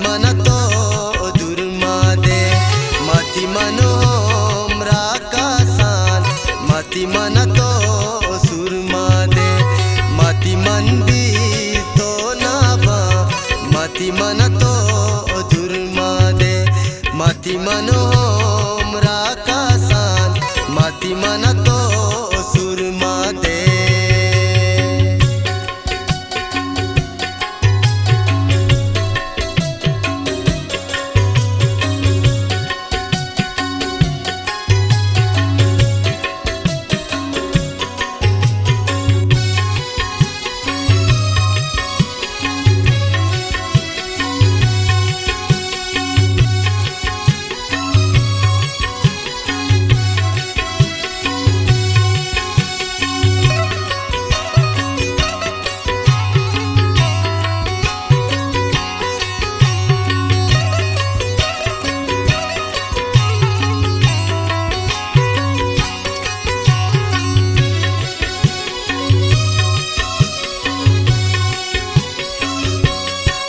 मन तो दुर्मा दे मति मन होम राकासान मति मन तो सुरमा दे मति मन भी तो नाबा मति मन तो दुर्मा दे मति मन होम राकासान मति मन तो सुरमा दे।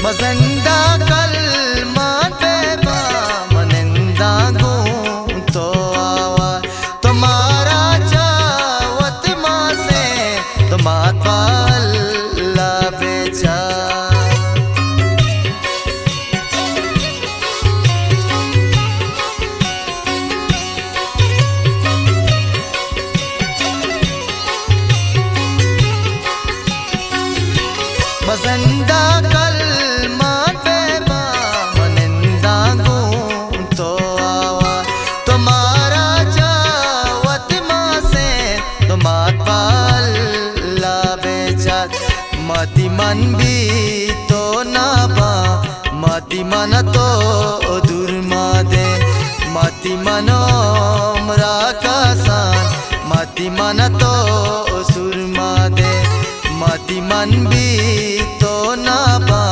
मजंदा कल माटे बा मनिंदा गूं तो आवा तुम्हारा चावत माँ से तुमात पाला बेचा मजंदा कल मति मन भी तो नाबा मति मन तो दुर्मा दे मति मन होम राकासान मति मन तो सुरमा दे मति मन भी तो नाबा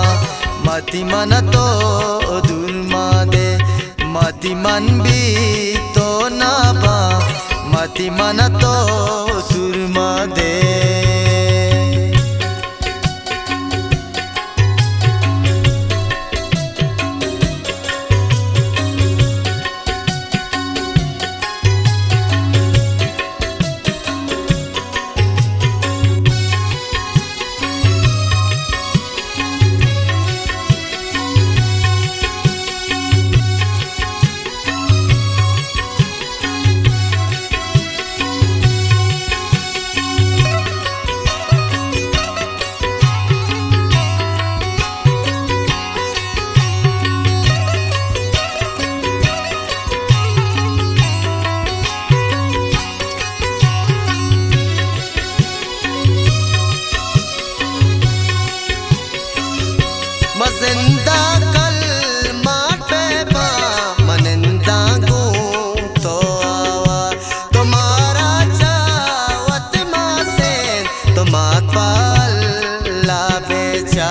मति मन तो दुर्मा दे मति मन भी तो नाबा मति मन तो सुरमा दे। मजिंदा कल माटे बा मनिंदा गूं तो आवा तुम्हारा चावत माँ से तुमात पाला बेचा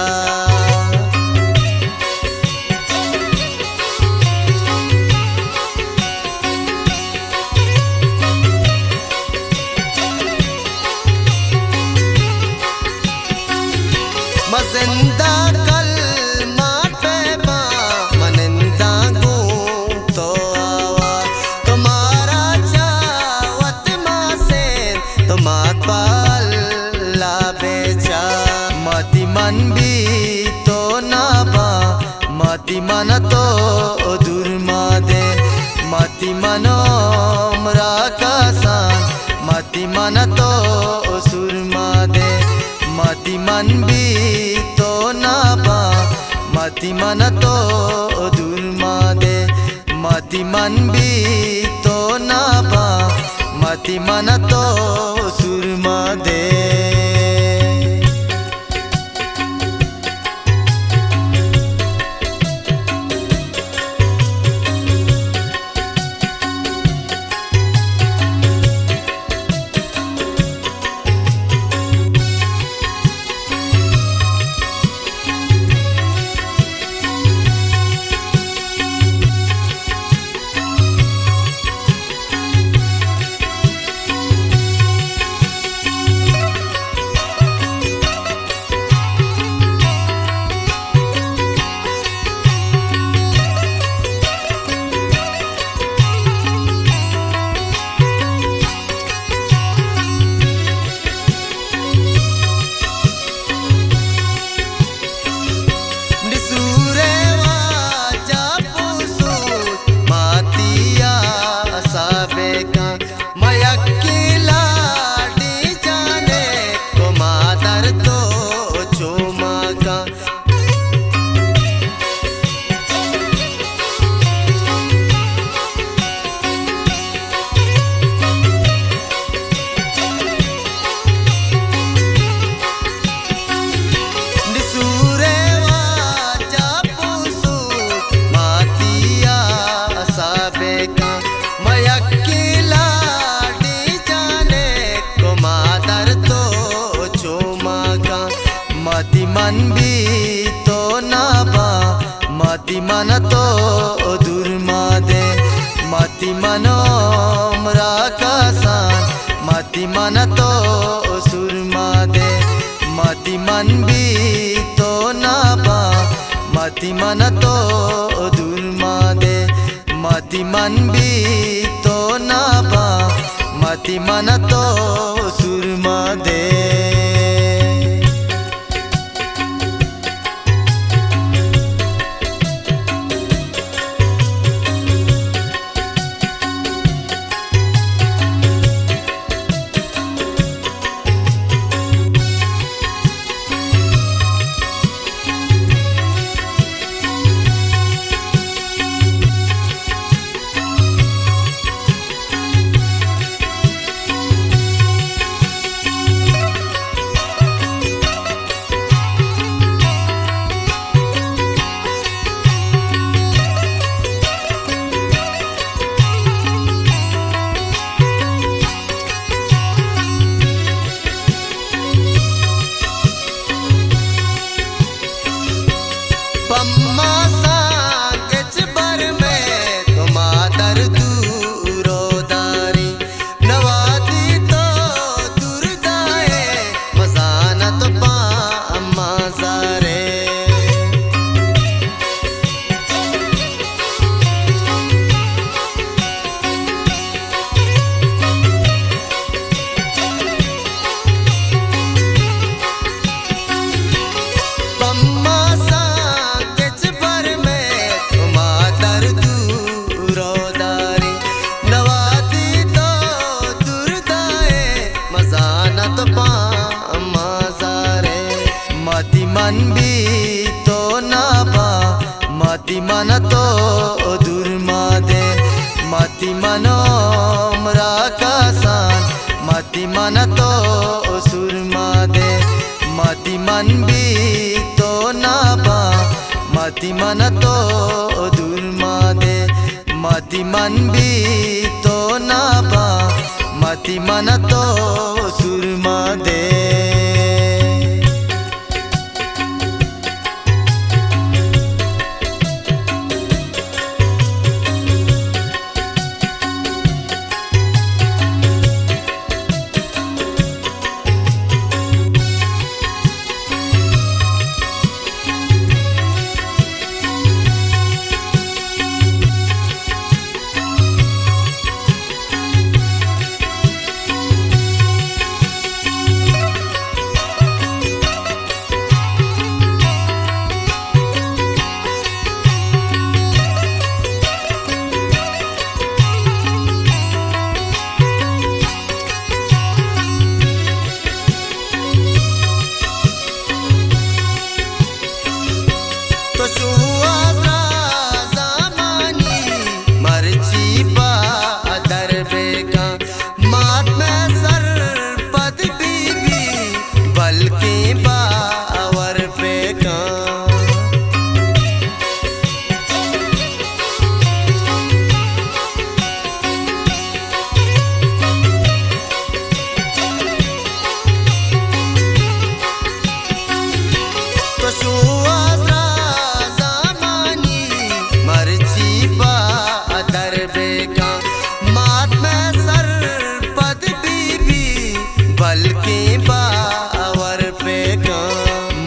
मजिंदा कल मति मन भी तो नाबा मति मन तो दुर्मा दे मति मन होम राकासान मति मन तो सुरमा दे मति मन भी तो नाबा मति मन तो दुर्मा दे मति मन भी तो नाबा मति मन तो सुरमा दे। मन भी तो ना बा मति मन तो दुर्मा दे मति मनो राकासान मति मन तो सुरमा दे मति मन भी तो ना बा मति मन तो दुर्मा दे मति मन भी तो ना बा मति मन तो सुरमा दे। मति मन भी तो ना बा मति मन तो दुर्मा दे मति मनो राकासान मति मन तो सुरमा दे मति मन भी तो ना बा मति मन तो दुर्मा दे मति मन भी तो ना बा मति मन तो सुरमा दे।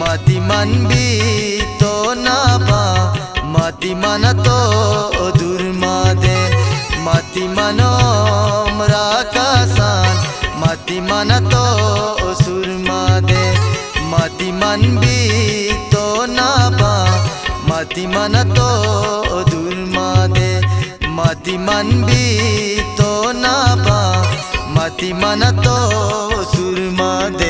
मति मन भी तो ना बा मति मन तो दुर्मा दे मति मनो राकासान मति मन तो सुरमा दे मति मन भी तो ना बा मति मन तो दुर्मा दे मति मन भी तो ना बा मति मन तो सुरमा दे।